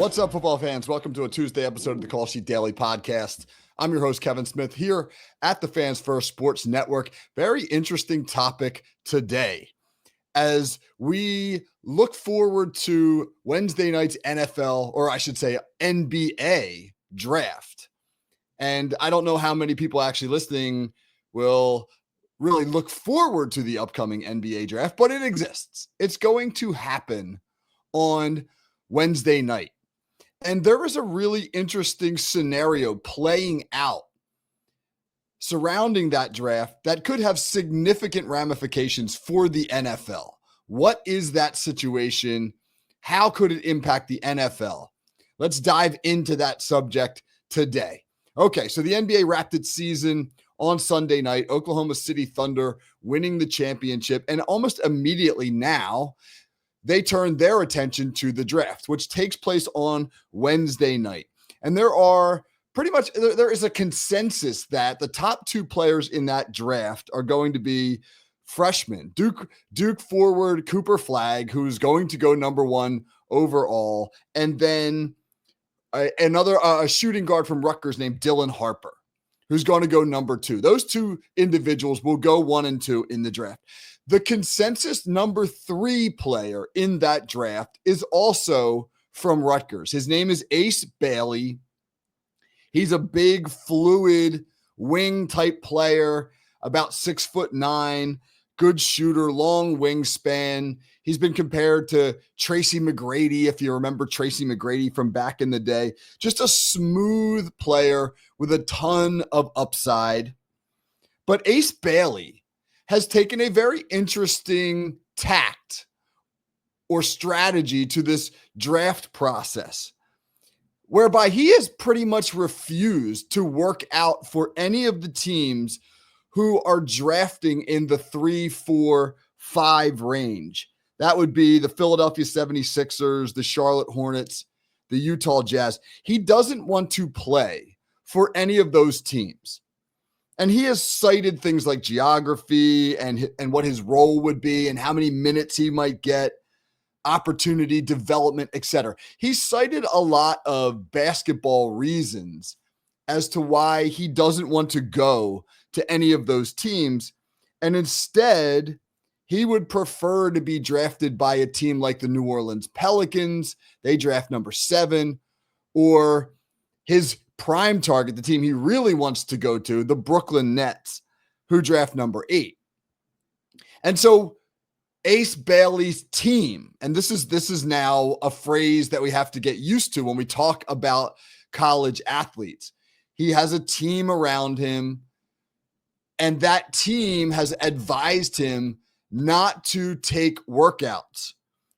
What's up, football fans? Welcome to a Tuesday episode of the Call Sheet Daily Podcast. I'm your host, Kevin Smith, here at the Fans First Sports Network. Very interesting topic today as we look forward to Wednesday night's NFL, or I should say NBA draft. And I don't know how many people actually listening will really look forward to the upcoming NBA draft, but it exists. It's going to happen on Wednesday night. And there is a really interesting scenario playing out surrounding that draft that could have significant ramifications for the NFL. What is that situation? How could it impact the NFL? Let's dive into that subject today. Okay, so the NBA wrapped its season on Sunday night. Oklahoma City Thunder winning the championship, and almost immediately now, they turned their attention to the draft, which takes place on Wednesday night. And there is a consensus that the top two players in that draft are going to be freshmen. Duke forward Cooper Flagg, who's going to go number one overall, and then a shooting guard from Rutgers named Dylan Harper, who's going to go number two. Those two individuals will go 1 and 2 in the draft. The consensus number 3 player in that draft is also from Rutgers. His name is Ace Bailey. He's a big, fluid wing type player, about 6'9", good shooter, long wingspan. He's been compared to Tracy McGrady, if you remember Tracy McGrady from back in the day. Just a smooth player with a ton of upside. But Ace Bailey has taken a very interesting tact or strategy to this draft process, whereby he has pretty much refused to work out for any of the teams who are drafting in the 3, 4, 5 range. That would be the Philadelphia 76ers, the Charlotte Hornets, the Utah Jazz. He doesn't want to play for any of those teams. And he has cited things like geography and what his role would be and how many minutes he might get, opportunity, development, etc. He cited a lot of basketball reasons as to why he doesn't want to go to any of those teams. And instead, he would prefer to be drafted by a team like the New Orleans Pelicans. They draft number 7, or his prime target, the team he really wants to go to, the Brooklyn Nets, who draft number 8. And so Ace Bailey's team, and this is now a phrase that we have to get used to when we talk about college athletes. He has a team around him, and that team has advised him not to take workouts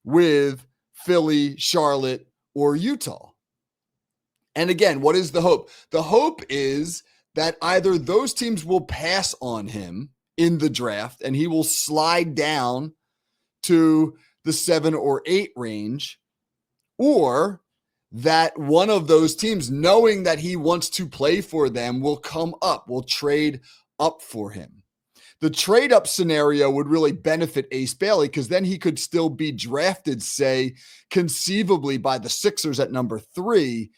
with Philly, Charlotte, or Utah. And again, what is the hope? The hope is that either those teams will pass on him in the draft and he will slide down to the 7 or 8 range, or that one of those teams, knowing that he wants to play for them, will come up, will trade up for him. The trade up scenario would really benefit Ace Bailey because then he could still be drafted, say, conceivably by the Sixers at number 3,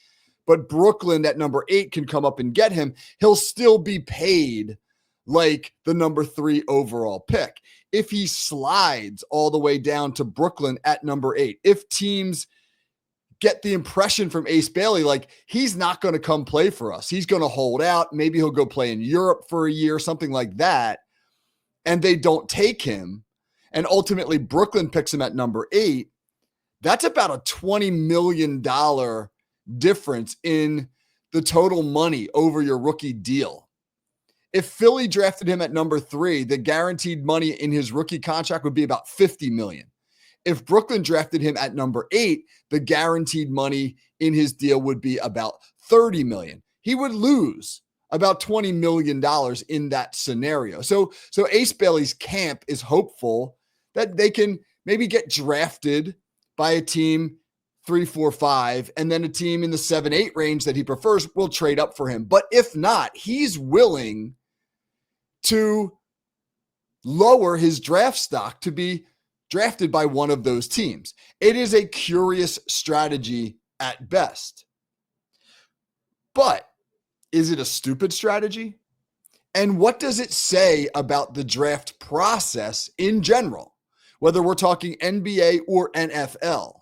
but Brooklyn at number 8 can come up and get him. He'll still be paid like the number 3 overall pick. If he slides all the way down to Brooklyn at number 8, if teams get the impression from Ace Bailey, like he's not going to come play for us, he's going to hold out, maybe he'll go play in Europe for a year, something like that, and they don't take him, and ultimately Brooklyn picks him at number 8, that's about a $20 million difference in the total money over your rookie deal. If Philly drafted him at number 3, the guaranteed money in his rookie contract would be about $50 million. If Brooklyn drafted him at number 8, the guaranteed money in his deal would be about $30 million. He would lose about $20 million in that scenario. So Ace Bailey's camp is hopeful that they can maybe get drafted by a team 3, 4, 5, and then a team in the 7, 8 range that he prefers will trade up for him. But if not, he's willing to lower his draft stock to be drafted by one of those teams. It is a curious strategy at best. But is it a stupid strategy? And what does it say about the draft process in general, whether we're talking NBA or NFL?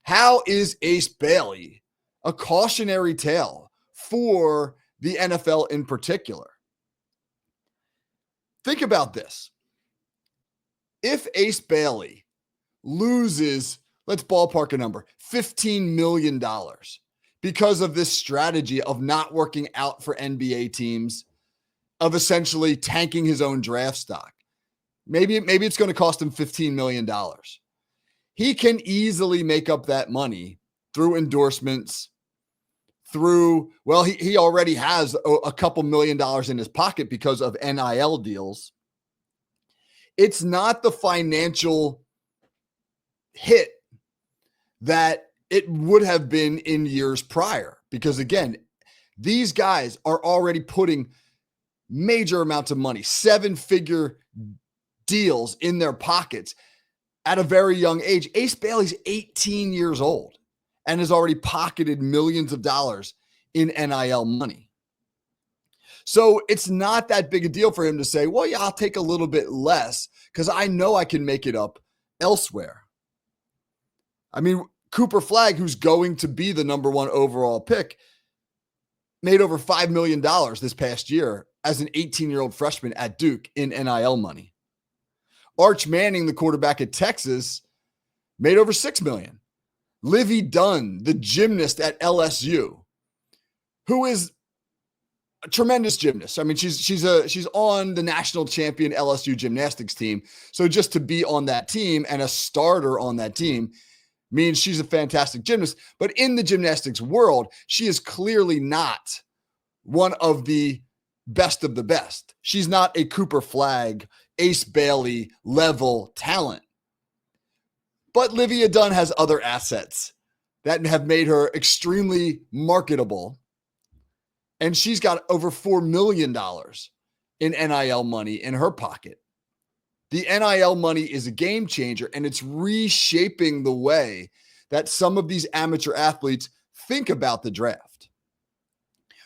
How is Ace Bailey a cautionary tale for the NFL in particular? Think about this. If Ace Bailey loses, let's ballpark a number, $15 million because of this strategy of not working out for NBA teams, of essentially tanking his own draft stock. Maybe it's going to cost him $15 million. He can easily make up that money through endorsements, he already has a couple $1,000,000 in his pocket because of NIL deals. It's not the financial hit that it would have been in years prior, because again, these guys are already putting major amounts of money, 7-figure deals in their pockets at a very young age. Ace Bailey's 18 years old and has already pocketed millions of dollars in NIL money. So it's not that big a deal for him to say, well, yeah, I'll take a little bit less because I know I can make it up elsewhere. I mean, Cooper Flagg, who's going to be the number 1 overall pick, made over $5 million this past year as an 18-year-old freshman at Duke in NIL money. Arch Manning, the quarterback at Texas, made over $6 million. Livy Dunn, the gymnast at LSU, who is a tremendous gymnast. I mean, she's on the national champion LSU gymnastics team. So just to be on that team and a starter on that team means she's a fantastic gymnast. But in the gymnastics world, she is clearly not one of the best of the best. She's not a Cooper Flagg, Ace Bailey level talent. But Livia Dunn has other assets that have made her extremely marketable. And she's got over $4 million in NIL money in her pocket. The NIL money is a game changer, and it's reshaping the way that some of these amateur athletes think about the draft.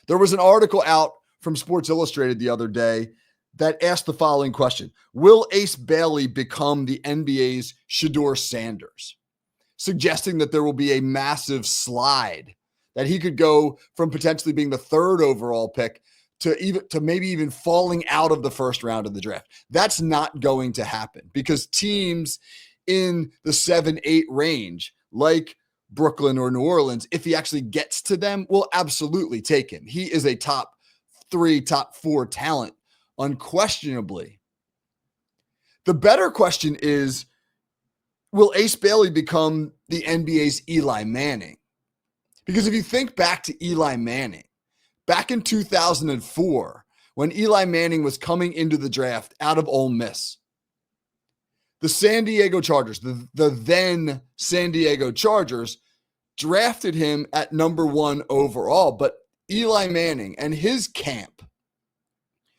There was an article out from Sports Illustrated the other day that asked the following question: will Ace Bailey become the NBA's Shedeur Sanders? Suggesting that there will be a massive slide, that he could go from potentially being the 3rd overall pick to maybe even falling out of the first round of the draft. That's not going to happen because teams in the 7-8 range, like Brooklyn or New Orleans, if he actually gets to them, will absolutely take him. He is a top 3, top 4 talent, unquestionably. The better question is, will Ace Bailey become the NBA's Eli Manning? Because if you think back to Eli Manning, back in 2004, when Eli Manning was coming into the draft out of Ole Miss, the San Diego Chargers, the then San Diego Chargers, drafted him at number 1 overall. But Eli Manning and his camp,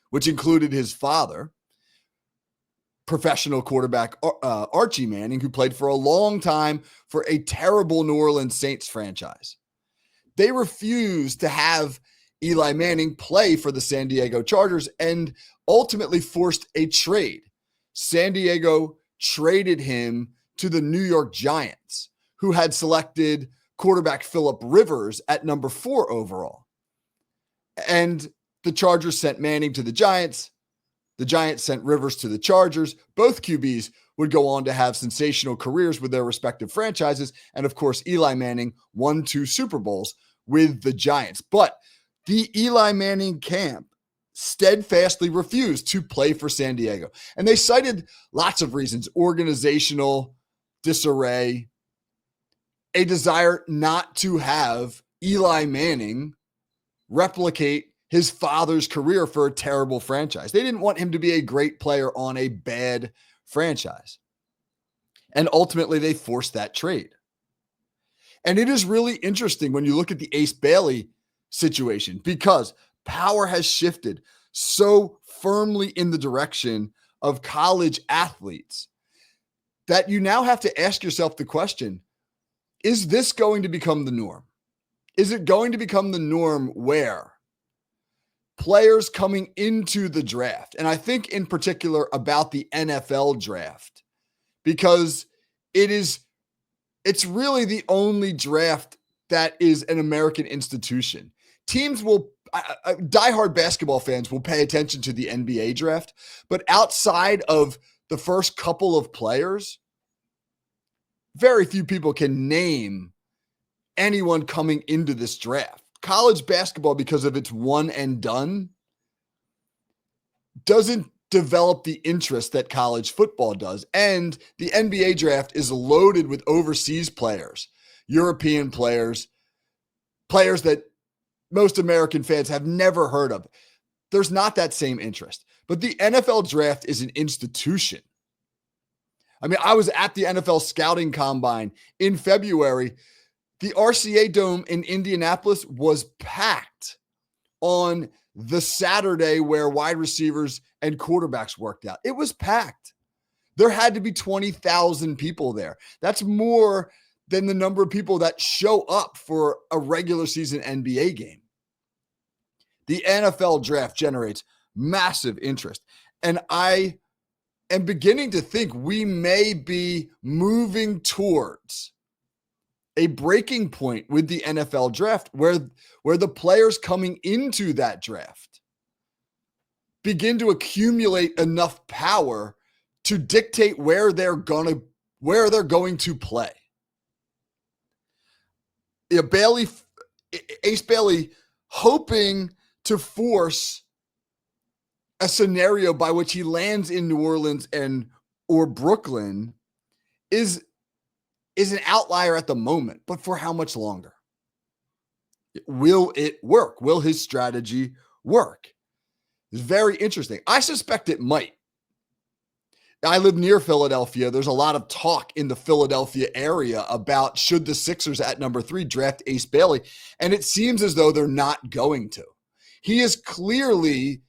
which included his father, professional quarterback Archie Manning, who played for a long time for a terrible New Orleans Saints franchise, they refused to have Eli Manning play for the San Diego Chargers and ultimately forced a trade. San Diego traded him to the New York Giants, who had selected quarterback Phillip Rivers at number 4 overall. And the Chargers sent Manning to the Giants. The Giants sent Rivers to the Chargers. Both QBs would go on to have sensational careers with their respective franchises. And of course, Eli Manning won 2 Super Bowls with the Giants. But the Eli Manning camp steadfastly refused to play for San Diego. And they cited lots of reasons: organizational disarray, a desire not to have Eli Manning replicate his father's career for a terrible franchise. They didn't want him to be a great player on a bad franchise. And ultimately, they forced that trade. And it is really interesting when you look at the Ace Bailey situation, because power has shifted so firmly in the direction of college athletes that you now have to ask yourself the question, Is this going to become the norm? Is it going to become the norm where players coming into the draft, and I think in particular about the NFL draft, because it's really the only draft that is an American institution. Teams will, diehard basketball fans will pay attention to the NBA draft, but outside of the first couple of players, very few people can name anyone coming into this draft. College basketball, because of its one and done, doesn't develop the interest that college football does. And the NBA draft is loaded with overseas players, European players, players that most American fans have never heard of. There's not that same interest. But the NFL draft is an institution. I mean, I was at the NFL scouting combine in February. The RCA Dome in Indianapolis was packed on the Saturday where wide receivers and quarterbacks worked out. It was packed. There had to be 20,000 people there. That's more than the number of people that show up for a regular season NBA game. The NFL draft generates massive interest. And I am beginning to think we may be moving towards a breaking point with the NFL draft where the players coming into that draft begin to accumulate enough power to dictate where they're going to play. Ace Bailey hoping to force a scenario by which he lands in New Orleans or Brooklyn is an outlier at the moment, but for how much longer? Will it work? Will his strategy work? It's very interesting. I suspect it might. I live near Philadelphia. There's a lot of talk in the Philadelphia area about should the Sixers at number 3 draft Ace Bailey, and it seems as though they're not going to. He is clearly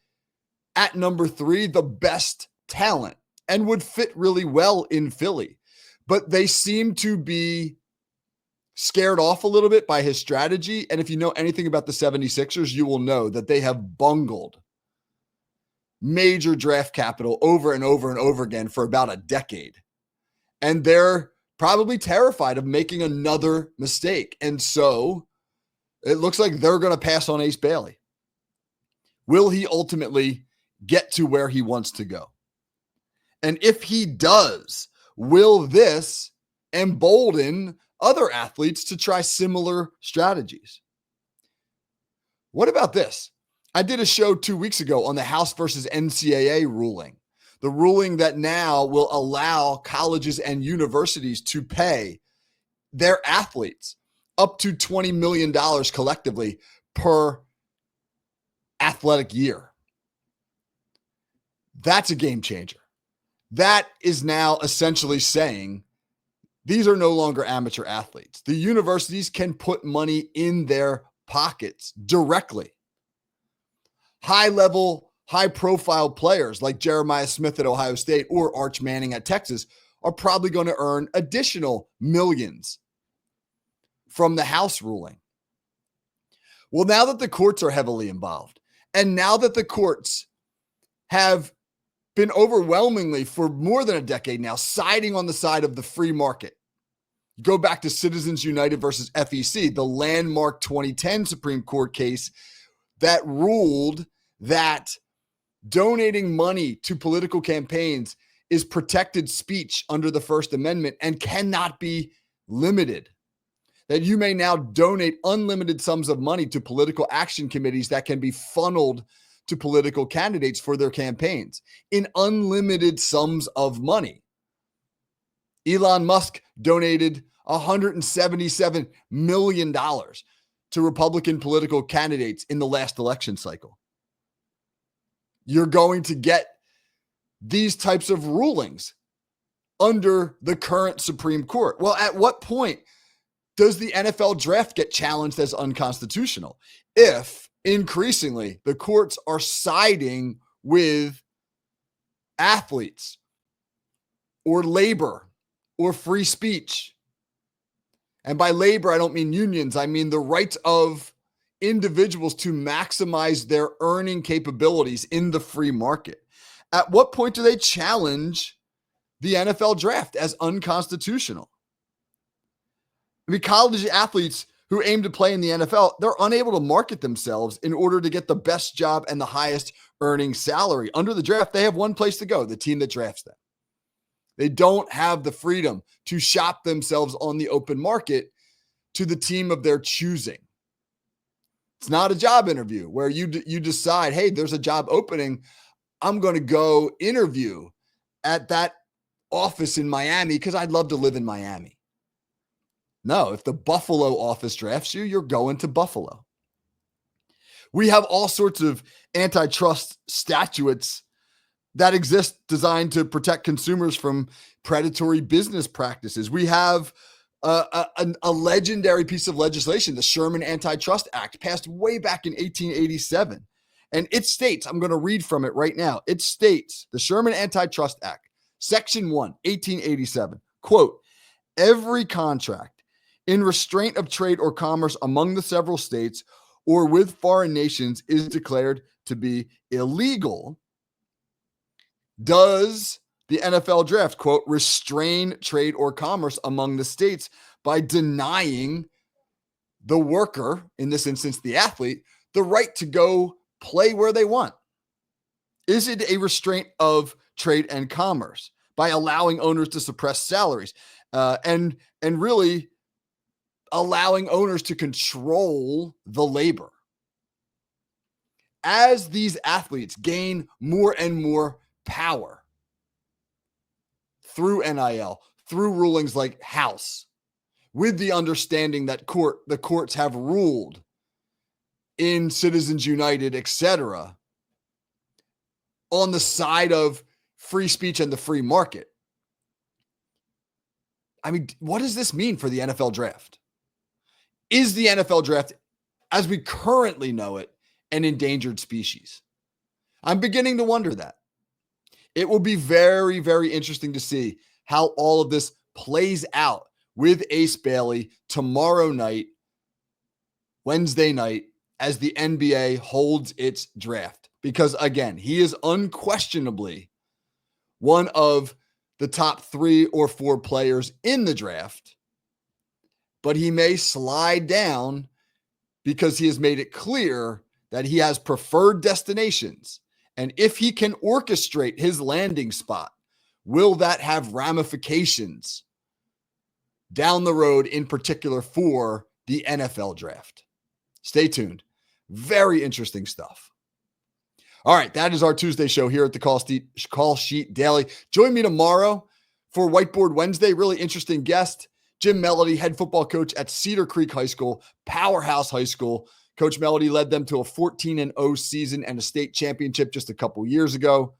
at number 3 the best talent and would fit really well in Philly. But they seem to be scared off a little bit by his strategy. And if you know anything about the 76ers, you will know that they have bungled major draft capital over and over and over again for about a decade. And they're probably terrified of making another mistake. And so it looks like they're going to pass on Ace Bailey. Will he ultimately get to where he wants to go? And if he does, will this embolden other athletes to try similar strategies? What about this? I did a show 2 weeks ago on the House versus NCAA ruling, the ruling that now will allow colleges and universities to pay their athletes up to $20 million collectively per athletic year. That's a game changer. That is now essentially saying these are no longer amateur athletes. The universities can put money in their pockets directly. High-level, high-profile players like Jeremiah Smith at Ohio State or Arch Manning at Texas are probably going to earn additional millions from the House ruling. Well, now that the courts are heavily involved, and now that the courts have been overwhelmingly for more than a decade now siding on the side of the free market. Go back to Citizens United versus FEC, the landmark 2010 Supreme Court case that ruled that donating money to political campaigns is protected speech under the First Amendment and cannot be limited. That you may now donate unlimited sums of money to political action committees that can be funneled to political candidates for their campaigns in unlimited sums of money. Elon Musk donated $177 million to Republican political candidates in the last election cycle. You're going to get these types of rulings under the current Supreme Court. Well, at what point does the NFL draft get challenged as unconstitutional? If increasingly the courts are siding with athletes or labor or free speech. And by labor, I don't mean unions. I mean the rights of individuals to maximize their earning capabilities in the free market. At what point do they challenge the NFL draft as unconstitutional? I mean, college athletes who aim to play in the NFL, they're unable to market themselves in order to get the best job and the highest earning salary. Under the draft, they have one place to go, the team that drafts them. They don't have the freedom to shop themselves on the open market to the team of their choosing. It's not a job interview where you decide, hey, there's a job opening. I'm going to go interview at that office in Miami because I'd love to live in Miami. No, if the Buffalo office drafts you, you're going to Buffalo. We have all sorts of antitrust statutes that exist designed to protect consumers from predatory business practices. We have a legendary piece of legislation, the Sherman Antitrust Act, passed way back in 1887. And it states, I'm going to read from it right now. It states, the Sherman Antitrust Act, Section 1, 1887, quote, every contract in restraint of trade or commerce among the several states or with foreign nations is declared to be illegal. Does the NFL draft, quote, restrain trade or commerce among the states by denying the worker, in this instance, the athlete, the right to go play where they want? Is it a restraint of trade and commerce by allowing owners to suppress salaries and really allowing owners to control the labor? As these athletes gain more and more power through NIL, through rulings like House, with the understanding that the courts have ruled in Citizens United, etc., on the side of free speech and the free market. I mean, what does this mean for the NFL draft? Is the NFL draft, as we currently know it, an endangered species? I'm beginning to wonder that. It will be very, very interesting to see how all of this plays out with Ace Bailey tomorrow night, Wednesday night, as the NBA holds its draft. Because again, he is unquestionably one of the top 3 or 4 players in the draft, but he may slide down because he has made it clear that he has preferred destinations. And if he can orchestrate his landing spot, will that have ramifications down the road, in particular for the NFL draft? Stay tuned. Very interesting stuff. All right, that is our Tuesday show here at the Call Sheet Daily. Join me tomorrow for Whiteboard Wednesday. Really interesting guest, Jim Melody, head football coach at Cedar Creek High School, powerhouse high school. Coach Melody led them to a 14-0 season and a state championship just a couple years ago.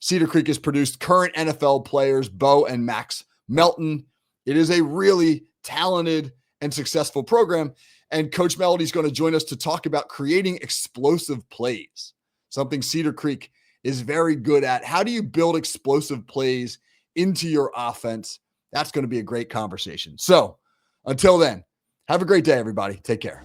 Cedar Creek has produced current NFL players, Bo and Max Melton. It is a really talented and successful program. And Coach Melody is going to join us to talk about creating explosive plays, something Cedar Creek is very good at. How do you build explosive plays into your offense? That's going to be a great conversation. So until then, have a great day, everybody. Take care.